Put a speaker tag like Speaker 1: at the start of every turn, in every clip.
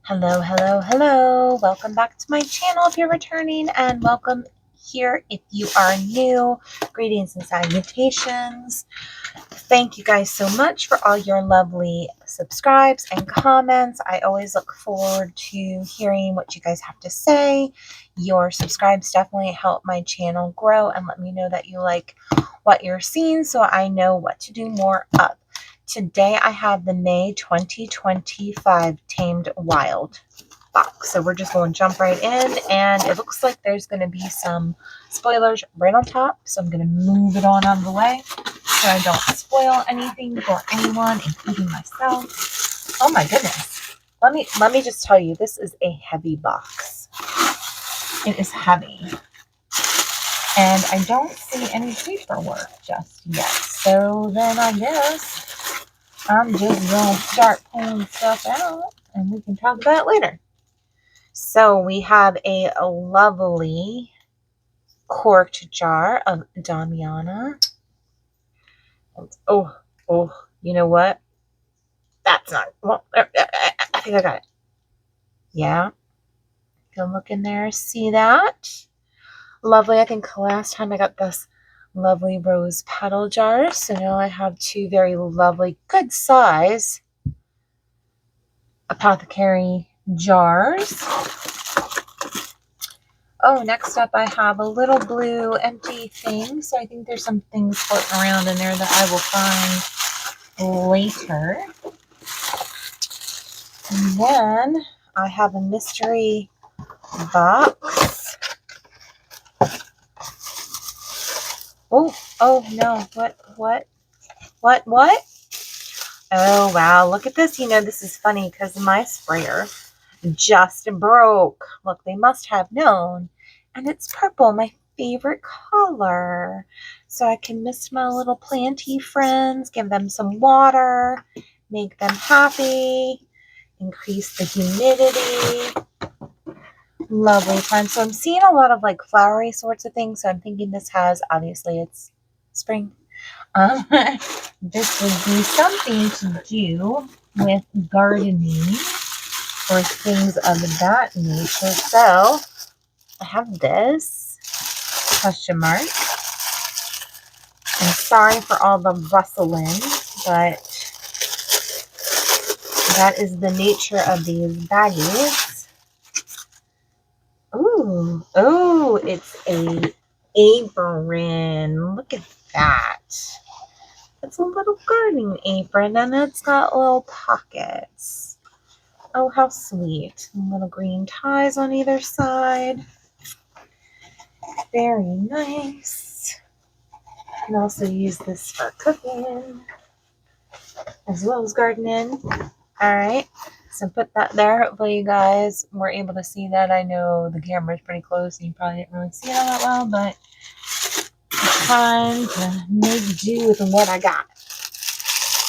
Speaker 1: Hello, hello, hello. Welcome back to my channel if you're returning, and welcome here if you are new. Greetings and salutations. Thank you guys so much for all your lovely subscribes and comments. I always look forward to hearing what you guys have to say. Your subscribes definitely help my channel grow and let me know that you like what you're seeing so I know what to do more of. Today I have the May 2025 Tamed Wild box. So we're just going to jump right in, and it looks like there's going to be some spoilers right on top. So I'm going to move it on out of the way so I don't spoil anything for anyone, including myself. Oh my goodness. Let me just tell you, this is a heavy box. It is heavy. And I don't see any paperwork just yet. So then I guess I'm just going to start pulling stuff out and we can talk about it later. So we have a lovely corked jar of Damiana. Oh, you know what? That's not, well, I think I got it. Yeah. Go look in there, see that? Lovely. I think last time I got this lovely rose petal jar. So now I have two very lovely, good size apothecary jars. Oh, next up I have a little blue empty thing. So I think there's some things floating around in there that I will find later. And then I have a mystery box. Oh no, what? Oh wow, look at this. You know, this is funny because my sprayer just broke. Look, they must have known. And it's purple, my favorite color. So I can mist my little planty friends, give them some water, make them happy, increase the humidity. Lovely friends. So I'm seeing a lot of like flowery sorts of things. So I'm thinking this has, obviously it's spring. This would be something to do with gardening or things of that nature. So I have this question mark. I'm sorry for all the rustling, but that is the nature of these baggies. Ooh, it's a apron. Look at that. It's a little gardening apron, and it's got little pockets. Oh, how sweet. Little green ties on either side. Very nice. You can also use this for cooking as well as gardening. Alright, so put that there. Hopefully you guys were able to see that. I know the camera's pretty close and you probably didn't really see it all that well, but it's time to make do with what I got.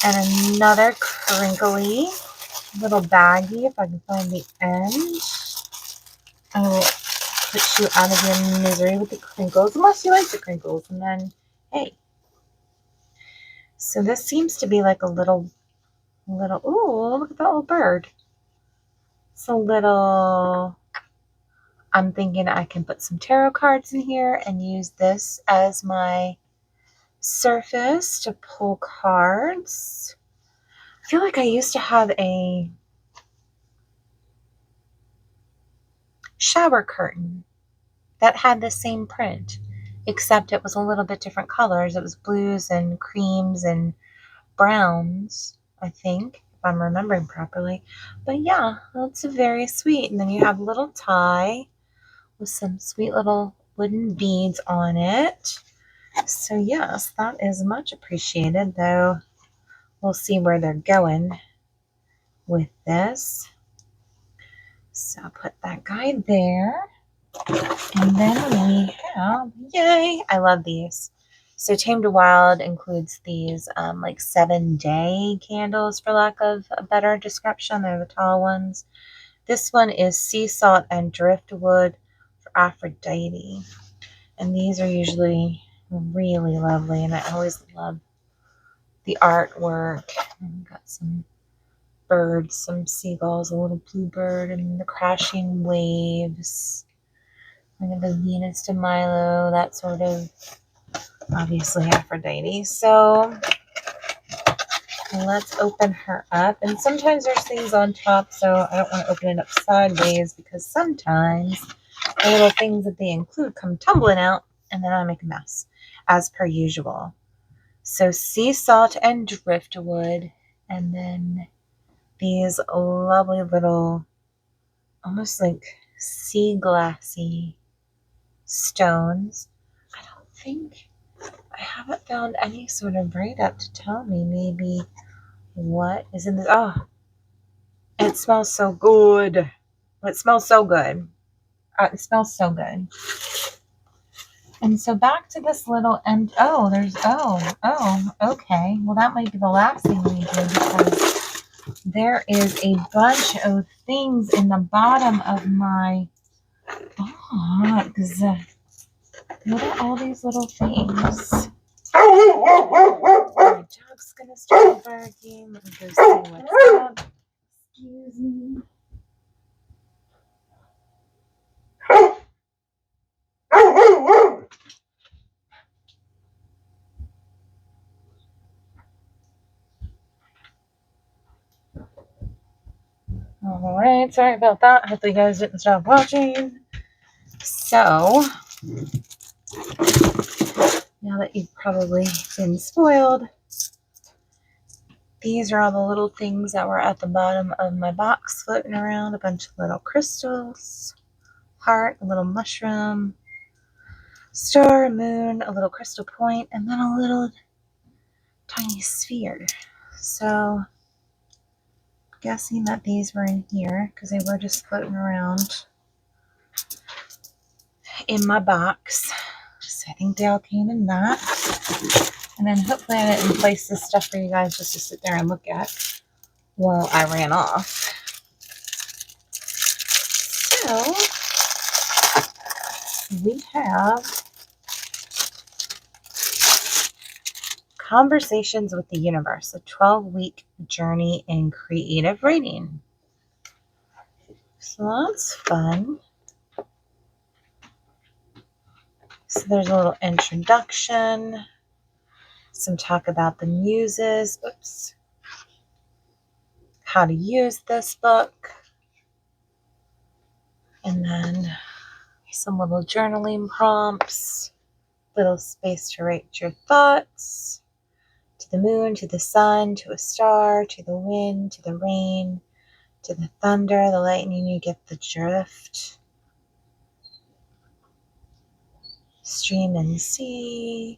Speaker 1: And another crinkly little baggie, if I can find the end. I will put you out of your misery with the crinkles, unless you like the crinkles, and then, hey. So this seems to be like a little, ooh, look at that little bird. It's a little, I'm thinking I can put some tarot cards in here and use this as my surface to pull cards. I feel like I used to have a shower curtain that had the same print, except it was a little bit different colors. It was blues and creams and browns, I think, if I'm remembering properly. But yeah, that's very sweet. And then you have a little tie with some sweet little wooden beads on it. So yes, that is much appreciated, though we'll see where they're going with this. So I'll put that guy there. And then we have, yay, I love these. So Tamed Wild includes these like 7-day candles, for lack of a better description. They're the tall ones. This one is sea salt and driftwood for Aphrodite. And these are usually really lovely, and I always love the artwork. And got some birds, some seagulls, a little bluebird, and the crashing waves. Look at the Venus de Milo, that sort of, obviously Aphrodite. So let's open her up. And sometimes there's things on top, so I don't want to open it up sideways because sometimes the little things that they include come tumbling out and then I make a mess, as per usual. So sea salt and driftwood, and then these lovely little, almost like sea glassy stones. I don't think, I haven't found any sort of write-up to tell me maybe what is in this. Oh, it smells so good. It smells so good. It smells so good. And so back to this little, and okay. Well, that might be the last thing we do because there is a bunch of things in the bottom of my box. Look at all these little things. My dog's gonna start barking. Let me go see what's up. Excuse me. Alright, sorry about that. Hopefully you guys didn't stop watching. So, now that you've probably been spoiled, these are all the little things that were at the bottom of my box floating around. A bunch of little crystals, heart, a little mushroom, star, moon, a little crystal point, and then a little tiny sphere. So, guessing that these were in here because they were just floating around in my box. So I think they all came in that. And then hopefully I didn't place this stuff for you guys just to sit there and look at while I ran off. So we have Conversations with the Universe, a 12-week journey in creative writing. So that's fun. So there's a little introduction, some talk about the muses, how to use this book, and then some little journaling prompts, little space to write your thoughts, to the moon, to the sun, to a star, to the wind, to the rain, to the thunder, the lightning, you get the drift. Stream and sea.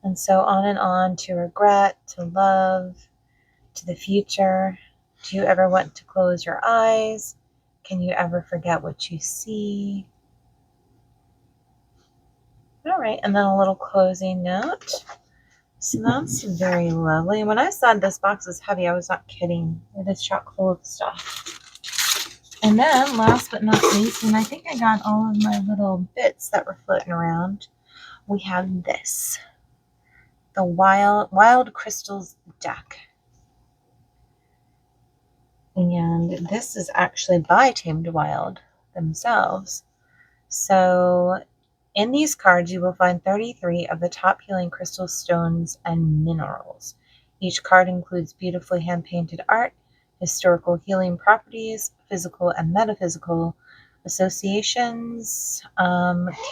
Speaker 1: And so on, to regret, to love, to the future. Do you ever want to close your eyes? Can you ever forget what you see? All right, and then a little closing note. So that's very lovely. And when I said this box is heavy, I was not kidding. It is chock full of stuff. And then, last but not least, and I think I got all of my little bits that were floating around, we have this. The Wild Crystals deck. And this is actually by Tamed Wild themselves. So in these cards, you will find 33 of the top healing crystal stones and minerals. Each card includes beautifully hand-painted art, historical healing properties, physical and metaphysical associations,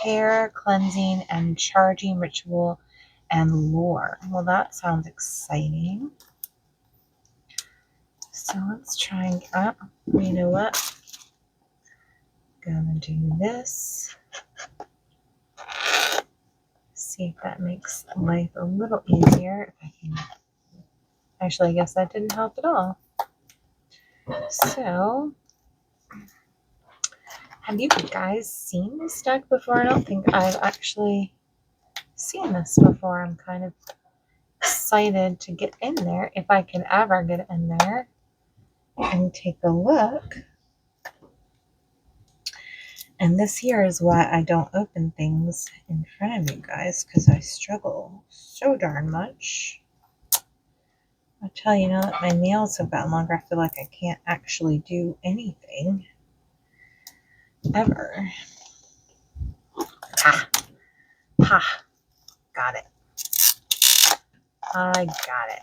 Speaker 1: care, cleansing, and charging ritual and lore. Well, that sounds exciting. So let's try and you know what? Gonna do this. See if that makes life a little easier. If I can. Actually, I guess that didn't help at all. So, have you guys seen this deck before? I don't think I've actually seen this before. I'm kind of excited to get in there, if I can ever get in there and take a look. And this here is why I don't open things in front of you guys, because I struggle so darn much. I'll tell you, now that my nails have gotten longer, I feel like I can't actually do anything ever. Ha! Ha! Got it. I got it.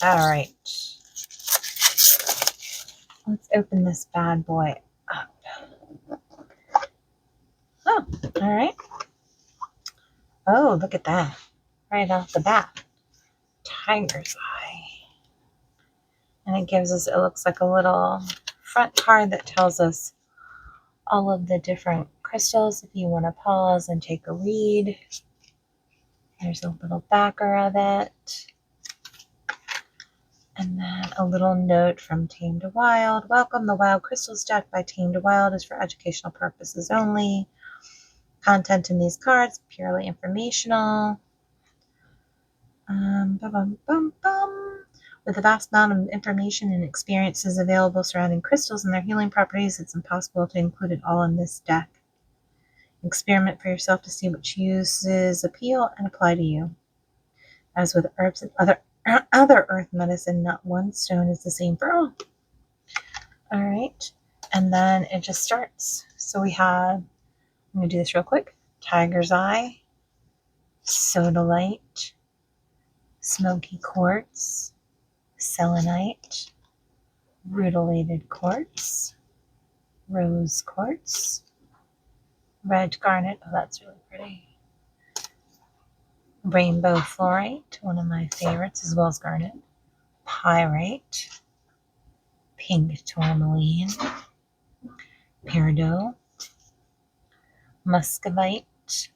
Speaker 1: All right. Let's open this bad boy up. Oh, all right. Oh, look at that. Right off the bat. Tiger's eye. And it gives us, it looks like a little front card that tells us all of the different crystals if you want to pause and take a read. There's a little backer of it. And then a little note from Tamed Wild. Welcome, the Wild Crystals deck by Tamed Wild is for educational purposes only. Content in these cards, purely informational. With a vast amount of information and experiences available surrounding crystals and their healing properties, it's impossible to include it all in this deck. Experiment for yourself to see which uses appeal and apply to you. As with herbs and other earth medicine, not one stone is the same for all. All right, and then it just starts. So we have, I'm going to do this real quick. Tiger's eye, sodalite, smoky quartz, selenite, rutilated quartz, rose quartz, red garnet. Oh, that's really pretty. Rainbow fluorite, one of my favorites, as well as garnet. Pyrite, pink tourmaline, peridot, muscovite,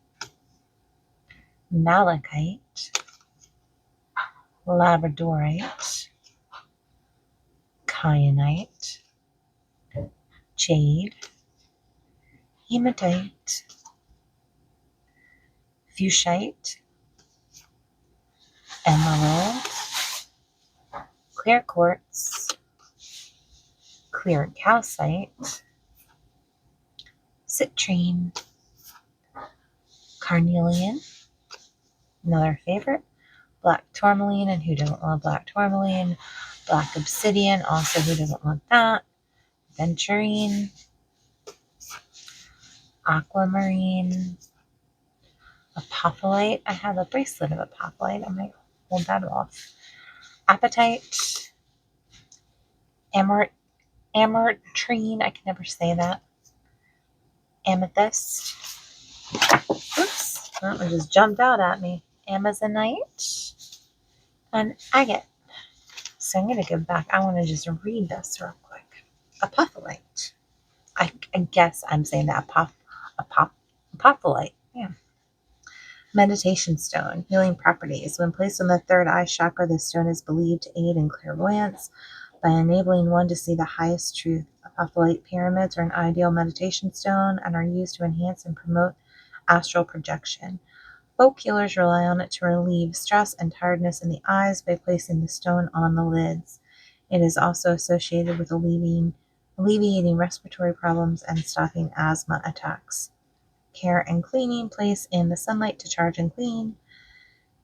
Speaker 1: malachite, labradorite, kyanite, jade, hematite, fuchsite, emerald, clear quartz, clear calcite, citrine, carnelian, another favorite, black tourmaline, and who doesn't love black tourmaline, black obsidian, also who doesn't love that, venturine, aquamarine, apophyllite. I have a bracelet of apophyllite. I might hold that off. Apatite, ametrine. I can never say that. Amethyst. Oops, that one just jumped out at me. Amazonite and agate. So I'm going to go back. I want to just read this real quick. Apophyllite. I guess I'm saying that. Apophyllite. Yeah. Meditation stone. Healing properties. When placed on the third eye chakra, the stone is believed to aid in clairvoyance by enabling one to see the highest truth. Apophyllite pyramids are an ideal meditation stone and are used to enhance and promote astral projection. Folk healers rely on it to relieve stress and tiredness in the eyes by placing the stone on the lids. It is also associated with alleviating respiratory problems and stopping asthma attacks. Care and cleaning. Place in the sunlight to charge and clean.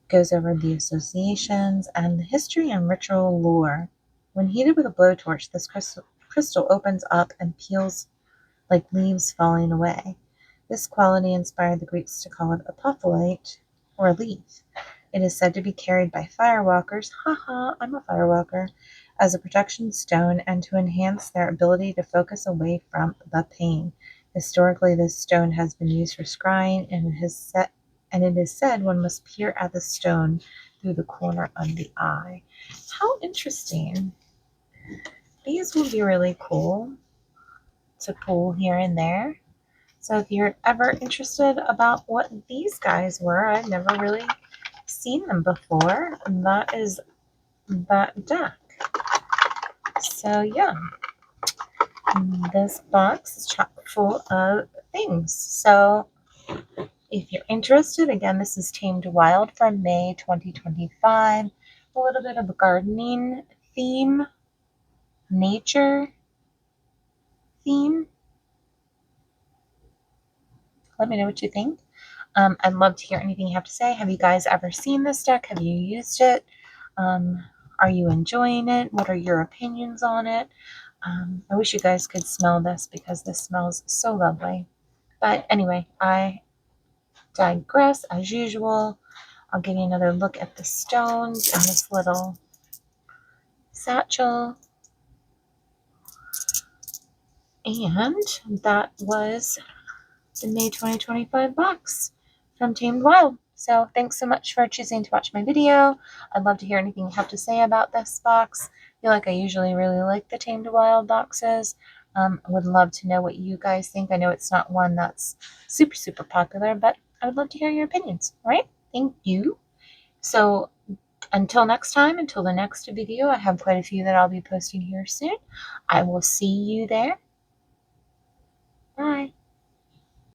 Speaker 1: Goes over the associations and the history and ritual lore. When heated with a blowtorch, this crystal opens up and peels like leaves falling away. This quality inspired the Greeks to call it apophyllite, or leaf. It is said to be carried by firewalkers, haha, I'm a firewalker, as a protection stone and to enhance their ability to focus away from the pain. Historically, this stone has been used for scrying, and it is said one must peer at the stone through the corner of the eye. How interesting. These will be really cool to pull here and there. So if you're ever interested about what these guys were, I've never really seen them before, and that is that deck. So yeah, this box is chock full of things. So if you're interested, again, this is Tamed Wild from May 2025. A little bit of a gardening theme, nature theme. Let me know what you think. I'd love to hear anything you have to say. Have you guys ever seen this deck? Have you used it? Are you enjoying it? What are your opinions on it? I wish you guys could smell this because this smells so lovely. But anyway, I digress as usual. I'll give you another look at the stones in this little satchel. And that was the May 2025 box from Tamed Wild. So thanks so much for choosing to watch my video. I'd love to hear anything you have to say about this box. I feel like I usually really like the Tamed Wild boxes. I would love to know what you guys think. I know it's not one that's super, super popular, but I would love to hear your opinions. All right? Thank you. So until next time, until the next video, I have quite a few that I'll be posting here soon. I will see you there. Bye.